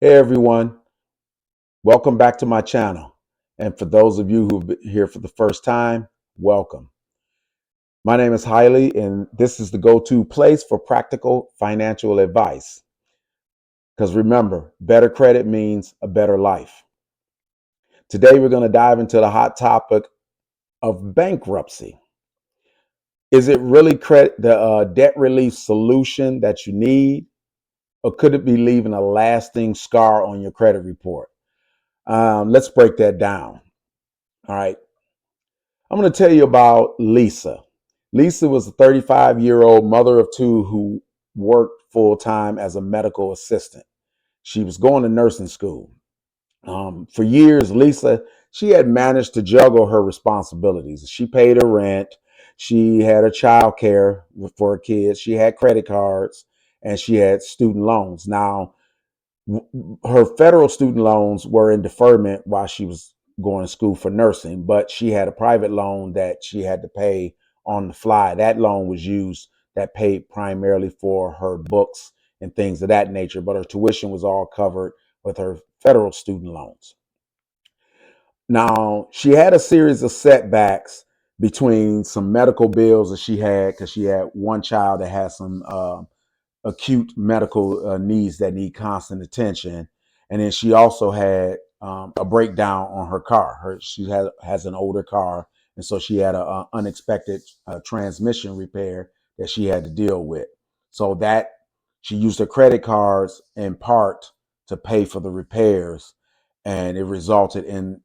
Hey everyone, welcome back to my channel. And for those of you who've been here for the first time, welcome. My name is Hailey, and this is the go-to place for practical financial advice. Because remember, better credit means a better life. Today, we're going to dive into the hot topic of bankruptcy. Is it really the debt relief solution that you need, or could it be leaving a lasting scar on your credit report? Let's break that down. All right. I'm going to tell you about Lisa. Lisa was a 35-year-old mother of two who worked full time as a medical assistant. She was going to nursing school. For years, Lisa, she had managed to juggle her responsibilities. She paid her rent. She had a child care for her kids. She had credit cards and she had student loans. Now, her federal student loans were in deferment while she was going to school for nursing, but she had a private loan that she had to pay on the fly. That loan was used that paid primarily for her books and things of that nature, but her tuition was all covered with her federal student loans. Now, she had a series of setbacks between some medical bills that she had because she had one child that had some acute medical needs that need constant attention. And then she also had a breakdown on her car. She has an older car, and so she had an unexpected transmission repair that she had to deal with. So that she used her credit cards in part to pay for the repairs, and it resulted in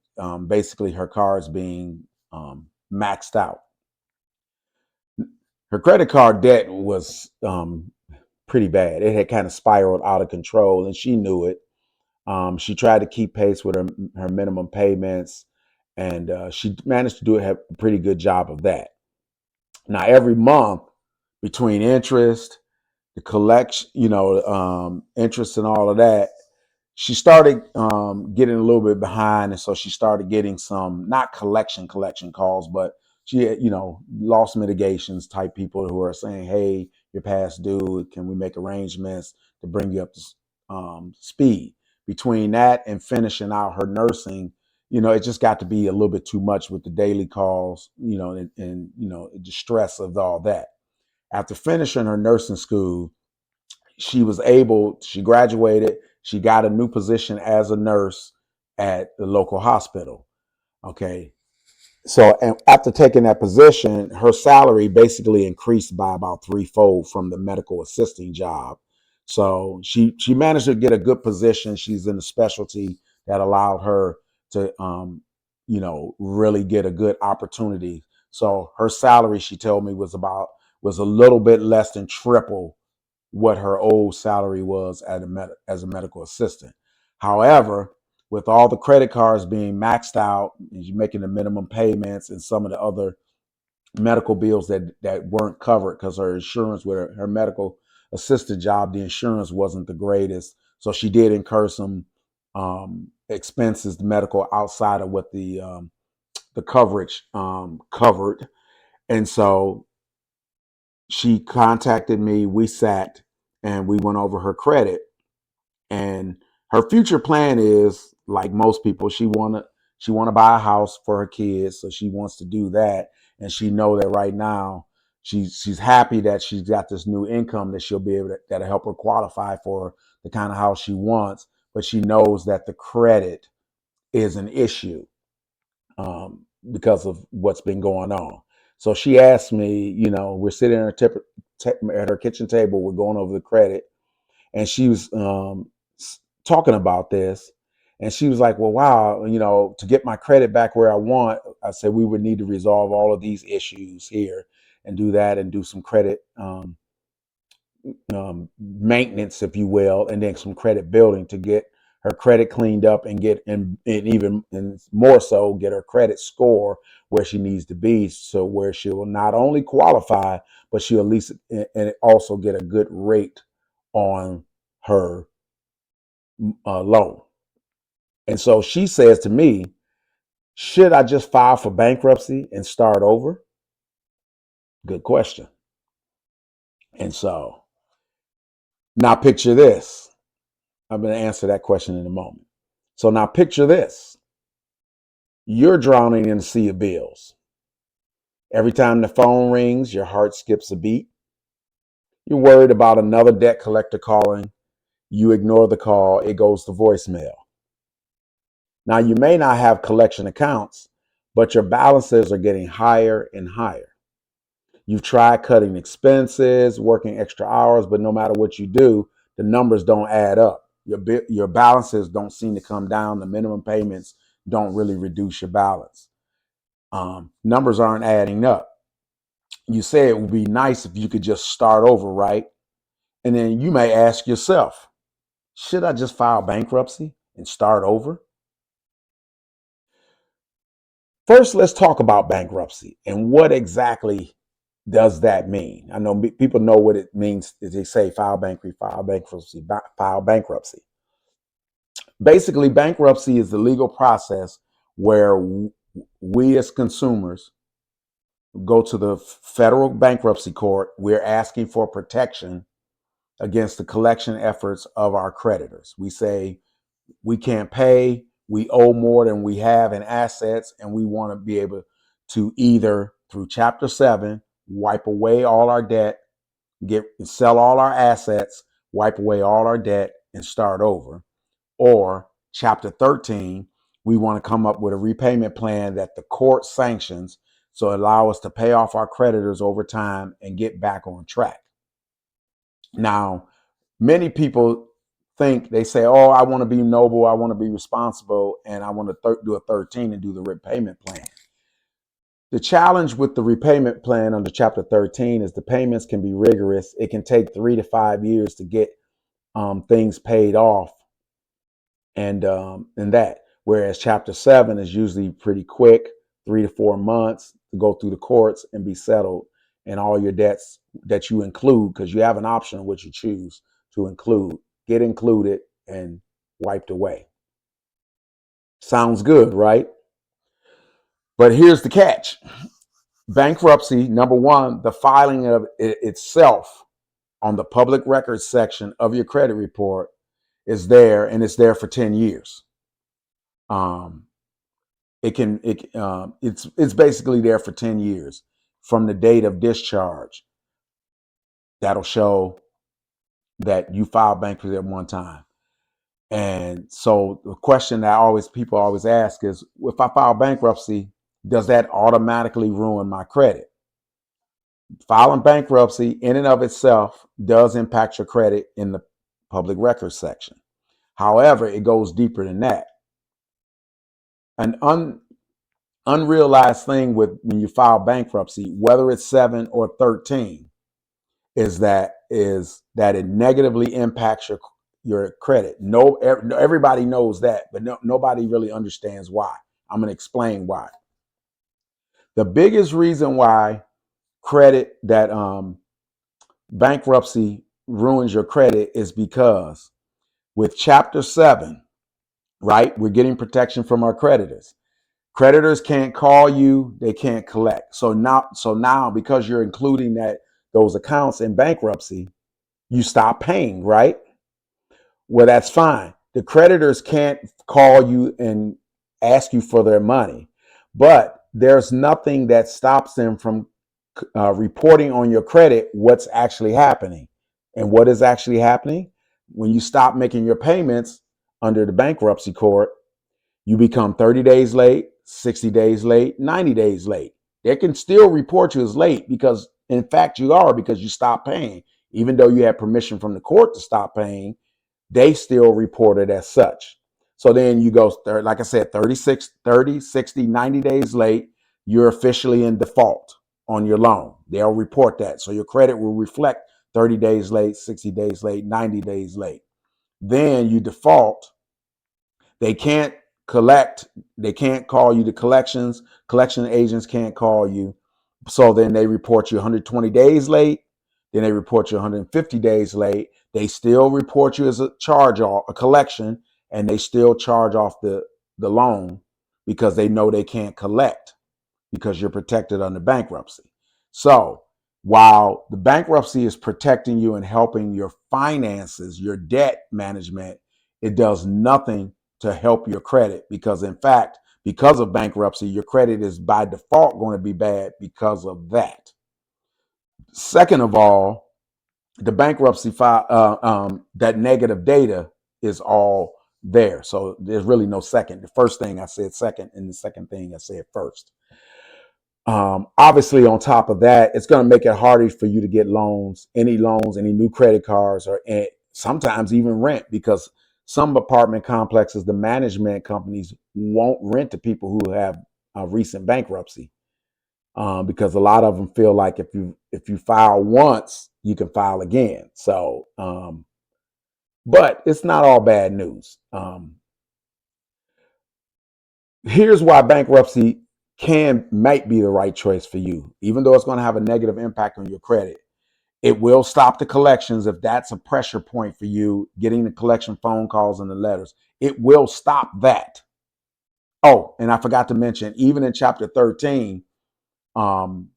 basically her cards being maxed out. Her credit card debt was pretty bad. It had kind of spiraled out of control, and she knew it. She tried to keep pace with her minimum payments, and she managed to have a pretty good job of that. Now, every month, between interest, the collection, interest and all of that, she started getting a little bit behind, and so she started getting some not collection calls, but she had, loss mitigations type people who are saying, "Hey, you're past due. Can we make arrangements to bring you up to speed?" Between that and finishing out her nursing, it just got to be a little bit too much with the daily calls, and the stress of all that. After finishing her nursing school, she graduated, she got a new position as a nurse at the local hospital. Okay. So and after taking that position, her salary basically increased by about threefold from the medical assisting job. So she managed to get a good position. She's in a specialty that allowed her to really get a good opportunity. So her salary, she told me, was a little bit less than triple what her old salary was as a medical assistant. However, with all the credit cards being maxed out, and you making the minimum payments and some of the other medical bills that weren't covered because her insurance with her medical assistant job, the insurance wasn't the greatest. So she did incur some expenses, medical outside of what the coverage covered. And so she contacted me. We sat and we went over her credit. And her future plan is, like most people, she wanna buy a house for her kids, so she wants to do that. And she know that right now she's happy that she's got this new income that she'll be able to that'll help her qualify for the kind of house she wants. But she knows that the credit is an issue because of what's been going on. So she asked me, we're sitting at her kitchen table, we're going over the credit, and she was talking about this, and she was like, "Well, wow, to get my credit back where I want," I said we would need to resolve all of these issues here and do that and do some credit maintenance, if you will, and then some credit building to get her credit cleaned up and get and even and more so get her credit score where she needs to be, so where she will not only qualify, but she'll at least and also get a good rate on her loan. And so she says to me, should I just file for bankruptcy and start over? Good question. And so now picture this. I'm going to answer that question in a moment. So now picture this. You're drowning in a sea of bills. Every time the phone rings, your heart skips a beat. You're worried about another debt collector calling. You ignore the call, it goes to voicemail. Now, you may not have collection accounts, but your balances are getting higher and higher. You've tried cutting expenses, working extra hours, but no matter what you do, the numbers don't add up. Your balances don't seem to come down. The minimum payments don't really reduce your balance. Numbers aren't adding up. You say it would be nice if you could just start over, right? And then you may ask yourself, should I just file bankruptcy and start over? First, let's talk about bankruptcy and what exactly does that mean? I know people know what it means. They say file bankruptcy, file bankruptcy, file bankruptcy. Basically, bankruptcy is the legal process where we as consumers go to the federal bankruptcy court. We're asking for protection against the collection efforts of our creditors. We say we can't pay, we owe more than we have in assets, and we want to be able to either through Chapter 7 wipe away all our debt, sell all our assets, wipe away all our debt, and start over. Or Chapter 13, we want to come up with a repayment plan that the court sanctions, so allow us to pay off our creditors over time and get back on track. Now, many people think, they say, oh, I want to be noble, I want to be responsible, and I want to do a 13 and do the repayment plan. The challenge with the repayment plan under Chapter 13 is the payments can be rigorous. It can take 3 to 5 years to get things paid off, and that. Whereas Chapter 7 is usually pretty quick, 3 to 4 months to go through the courts and be settled, and all your debts that you include, because you have an option of what you choose to include, get included and wiped away. Sounds good, right? But here's the catch. Bankruptcy, number one, the filing of it itself on the public records section of your credit report is there, and it's there for 10 years. It's basically there for 10 years from the date of discharge. That'll show that you filed bankruptcy at one time. And so the question that people always ask is, if I file bankruptcy, does that automatically ruin my credit? Filing bankruptcy in and of itself does impact your credit in the public records section. However, it goes deeper than that. An unrealized thing with when you file bankruptcy, whether it's 7 or 13, is that it negatively impacts your credit. Everybody knows that, but nobody really understands why. I'm going to explain why. The biggest reason why bankruptcy ruins your credit is because with Chapter 7, right, we're getting protection from our creditors. Creditors can't call you, they can't collect. So now because you're including those accounts in bankruptcy, you stop paying, right? Well, that's fine. The creditors can't call you and ask you for their money, but there's nothing that stops them from reporting on your credit what's actually happening. And what is actually happening? When you stop making your payments under the bankruptcy court, you become 30 days late, 60 days late, 90 days late. They can still report you as late because, in fact, you are, because you stopped paying. Even though you had permission from the court to stop paying, they still report it as such. So then you go, like I said, 30, 60, 90 days late, you're officially in default on your loan. They'll report that. So your credit will reflect 30 days late, 60 days late, 90 days late. Then you default. They can't collect. They can't call you to collections. Collection agents can't call you. So then they report you 120 days late. Then they report you 150 days late. They still report you as a charge off, a collection, and they still charge off the loan because they know they can't collect because you're protected under bankruptcy. So while the bankruptcy is protecting you and helping your finances, your debt management, It does nothing to help your credit because, in fact, because of bankruptcy, your credit is by default going to be bad because of that. Second of all, the bankruptcy file, that negative data is all there. So there's really no second. The first thing I said second, and the second thing I said first. Obviously, on top of that, it's going to make it harder for you to get loans, any new credit cards, or sometimes even rent, because some apartment complexes, the management companies won't rent to people who have a recent bankruptcy, because a lot of them feel like if you file once, you can file again. So, but it's not all bad news. Here's why bankruptcy might be the right choice for you, even though it's going to have a negative impact on your credit. It will stop the collections if that's a pressure point for you, getting the collection phone calls and the letters. It will stop that. Oh, and I forgot to mention, even in chapter 13,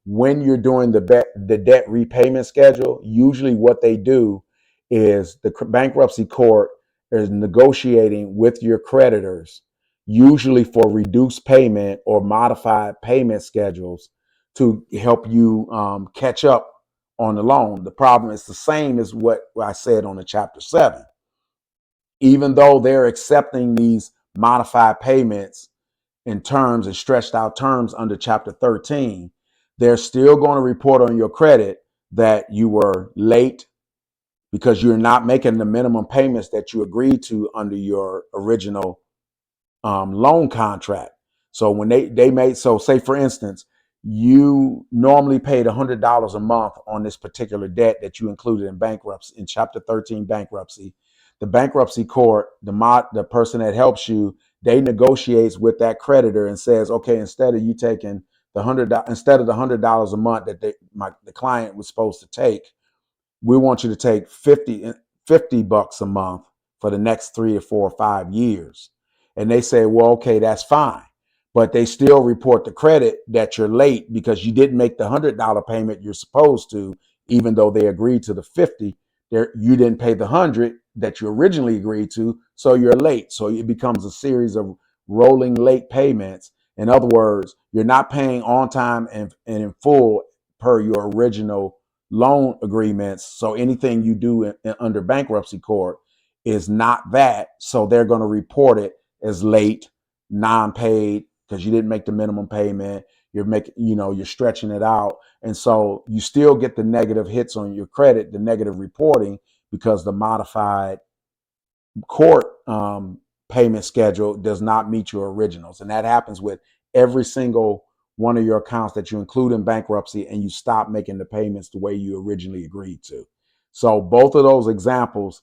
when you're doing the debt repayment schedule, usually what they do is the bankruptcy court is negotiating with your creditors, usually for reduced payment or modified payment schedules, to help you catch up on the loan. The problem is the same as what I said on the chapter 7. Even though they're accepting these modified payments in terms and stretched out terms under chapter 13, they're still going to report on your credit that you were late because you're not making the minimum payments that you agreed to under your original loan contract. So when they made, so say for instance, you normally paid $100 a month on this particular debt that you included in bankruptcy, in chapter 13 bankruptcy. The bankruptcy court, the person that helps you, they negotiates with that creditor and says, okay, instead of you taking instead of the $100 a month that the client was supposed to take, we want you to take 50 bucks a month for the next 3 or 4 or 5 years. And they say, well, okay, that's fine. But they still report the credit that you're late because you didn't make the $100 payment you're supposed to, even though they agreed to the 50. You didn't pay the 100 that you originally agreed to, so you're late. So it becomes a series of rolling late payments. In other words, you're not paying on time and in full per your original loan agreements. So anything you do under bankruptcy court is not that. So they're going to report it as late, non-paid, because you didn't make the minimum payment. You're stretching it out. And so you still get the negative hits on your credit, the negative reporting, because the modified court payment schedule does not meet your originals. And that happens with every single one of your accounts that you include in bankruptcy and you stop making the payments the way you originally agreed to. So both of those examples,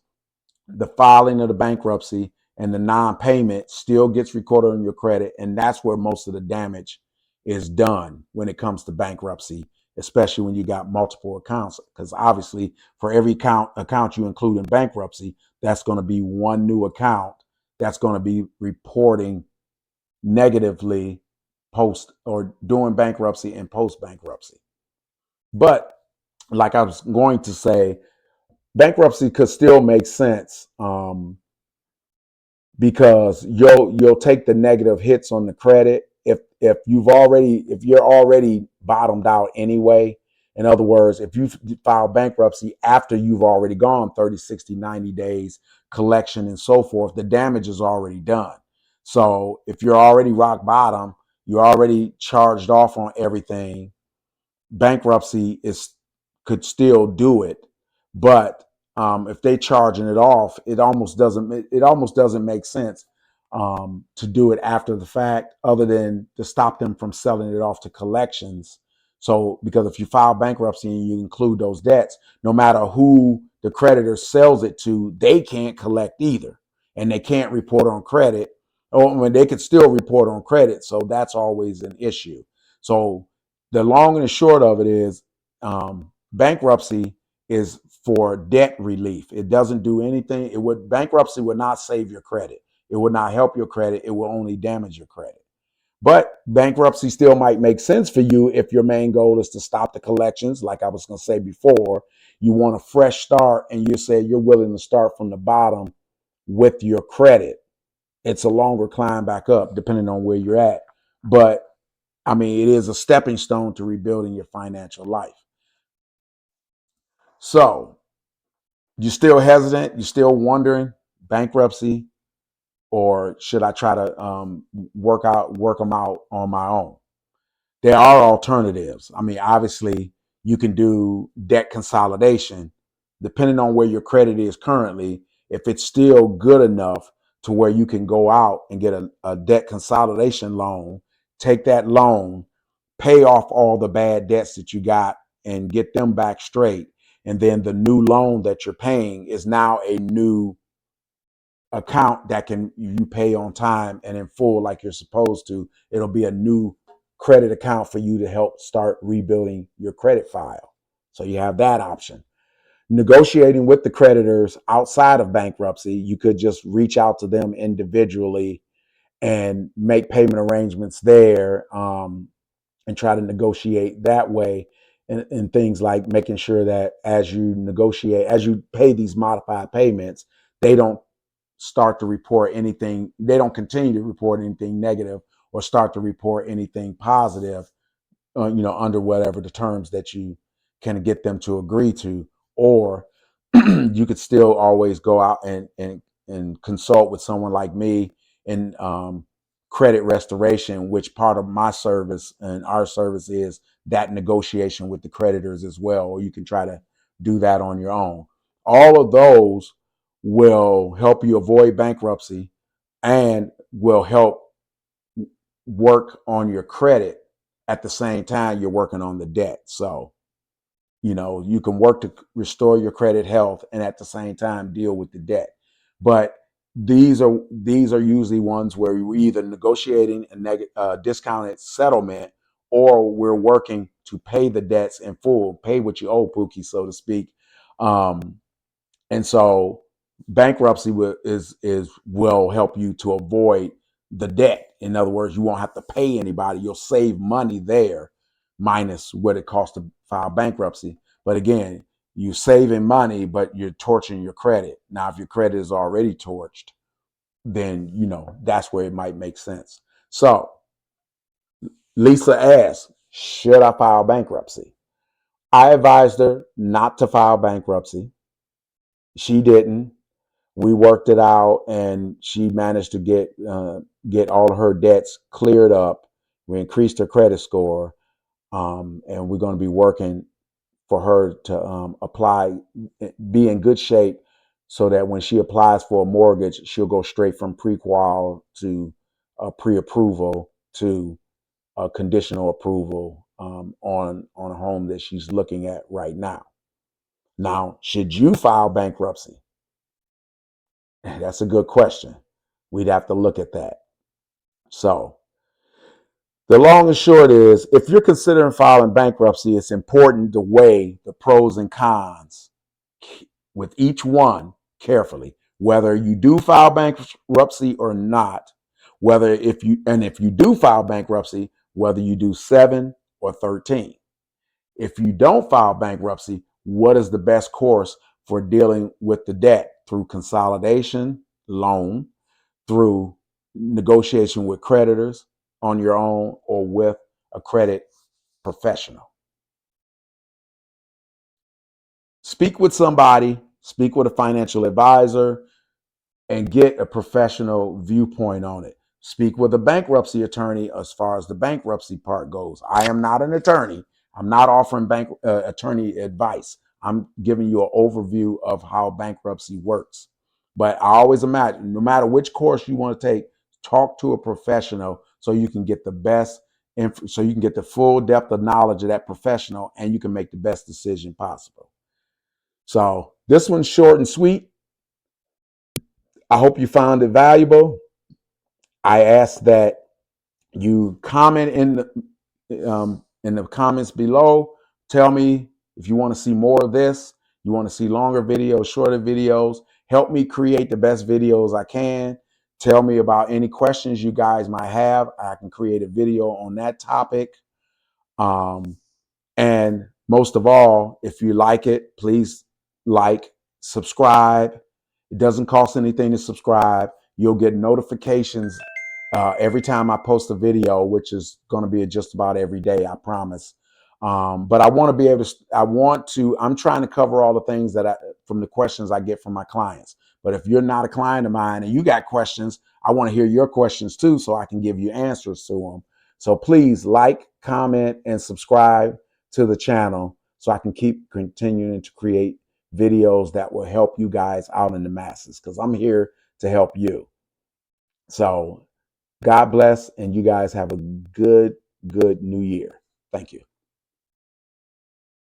the filing of the bankruptcy and the non-payment, still gets recorded on your credit. And that's where most of the damage is done when it comes to bankruptcy, especially when you got multiple accounts, because obviously for every account you include in bankruptcy, that's going to be one new account that's going to be reporting negatively post or during bankruptcy and post bankruptcy. But like I was going to say, bankruptcy could still make sense, because you'll take the negative hits on the credit if you're already bottomed out anyway. In other words, if you file bankruptcy after you've already gone 30, 60, 90 days collection and so forth, the damage is already done. So if you're already rock bottom, you're already charged off on everything, bankruptcy could still do it. But if they charging it off, it almost doesn't make sense to do it after the fact, other than to stop them from selling it off to collections. So because if you file bankruptcy and you include those debts, no matter who the creditor sells it to, they can't collect either, and they can't report on credit. Or when they could still report on credit, so that's always an issue. So the long and the short of it is, bankruptcy is for debt relief. It doesn't do anything. Bankruptcy would not save your credit. It would not help your credit. It will only damage your credit. But bankruptcy still might make sense for you if your main goal is to stop the collections. Like I was going to say before, you want a fresh start and you say you're willing to start from the bottom with your credit. It's a longer climb back up depending on where you're at. But I mean, it is a stepping stone to rebuilding your financial life. So you still hesitant? You still wondering bankruptcy, or should I try to work them out on my own? There are alternatives. I mean, obviously, you can do debt consolidation, depending on where your credit is currently. If it's still good enough to where you can go out and get a debt consolidation loan, take that loan, pay off all the bad debts that you got and get them back straight. And then the new loan that you're paying is now a new account that can you pay on time and in full like you're supposed to. It'll be a new credit account for you to help start rebuilding your credit file. So you have that option. Negotiating with the creditors outside of bankruptcy, you could just reach out to them individually and make payment arrangements there, and try to negotiate that way. And things like making sure that as you negotiate, as you pay these modified payments, they don't start to report anything, they don't continue to report anything negative or start to report anything positive, under whatever the terms that you can get them to agree to. Or you could still always go out and consult with someone like me in credit restoration, which part of my service and our service is that negotiation with the creditors as well. Or you can try to do that on your own. All of those will help you avoid bankruptcy and will help work on your credit at the same time you're working on the debt. So, you can work to restore your credit health and at the same time deal with the debt. But these are usually ones where we're either negotiating a discounted settlement, or we're working to pay the debts in full, pay what you owe, Pookie, so to speak. And so bankruptcy will help you to avoid the debt. In other words, you won't have to pay anybody. You'll save money there, minus what it costs to file bankruptcy. But again, you're saving money, but you're torching your credit. Now, if your credit is already torched, then that's where it might make sense. So Lisa asked, should I file bankruptcy? I advised her not to file bankruptcy. She didn't. We worked it out, and she managed to get all of her debts cleared up. We increased her credit score, and we're going to be working for her to apply, be in good shape, so that when she applies for a mortgage, she'll go straight from pre-qual to pre-approval to a conditional approval on a home that she's looking at right now. Now, should you file bankruptcy? That's a good question. We'd have to look at that. So the long and short is, if you're considering filing bankruptcy, it's important to weigh the pros and cons with each one carefully, whether you do file bankruptcy or not, if you do file bankruptcy, whether you do 7 or 13. If you don't file bankruptcy, what is the best course for dealing with the debt? Through consolidation, loan, through negotiation with creditors on your own, or with a credit professional. Speak with somebody, speak with a financial advisor, and get a professional viewpoint on it. Speak with a bankruptcy attorney as far as the bankruptcy part goes. I am not an attorney. I'm not offering attorney advice. I'm giving you an overview of how bankruptcy works. But I always imagine, no matter which course you want to take, talk to a professional so you can get the best, so you can get the full depth of knowledge of that professional, and you can make the best decision possible. So this one's short and sweet. I hope you found it valuable. I ask that you comment in the comments below. Tell me if you want to see more of this. You want to see longer videos, shorter videos. Help me create the best videos I can. Tell me about any questions you guys might have. I can create a video on that topic. And most of all, if you like it, please like, subscribe, It doesn't cost anything to subscribe. You'll get notifications every time I post a video, which is going to be just about every day, I promise. But I want to be able to, I'm trying to cover all the things from the questions I get from my clients. But if you're not a client of mine and you got questions, I want to hear your questions too, so I can give you answers to them. So please like, comment, and subscribe to the channel so I can keep continuing to create videos that will help you guys out in the masses, because I'm here to help you. So God bless, and you guys have a good new year. Thank you.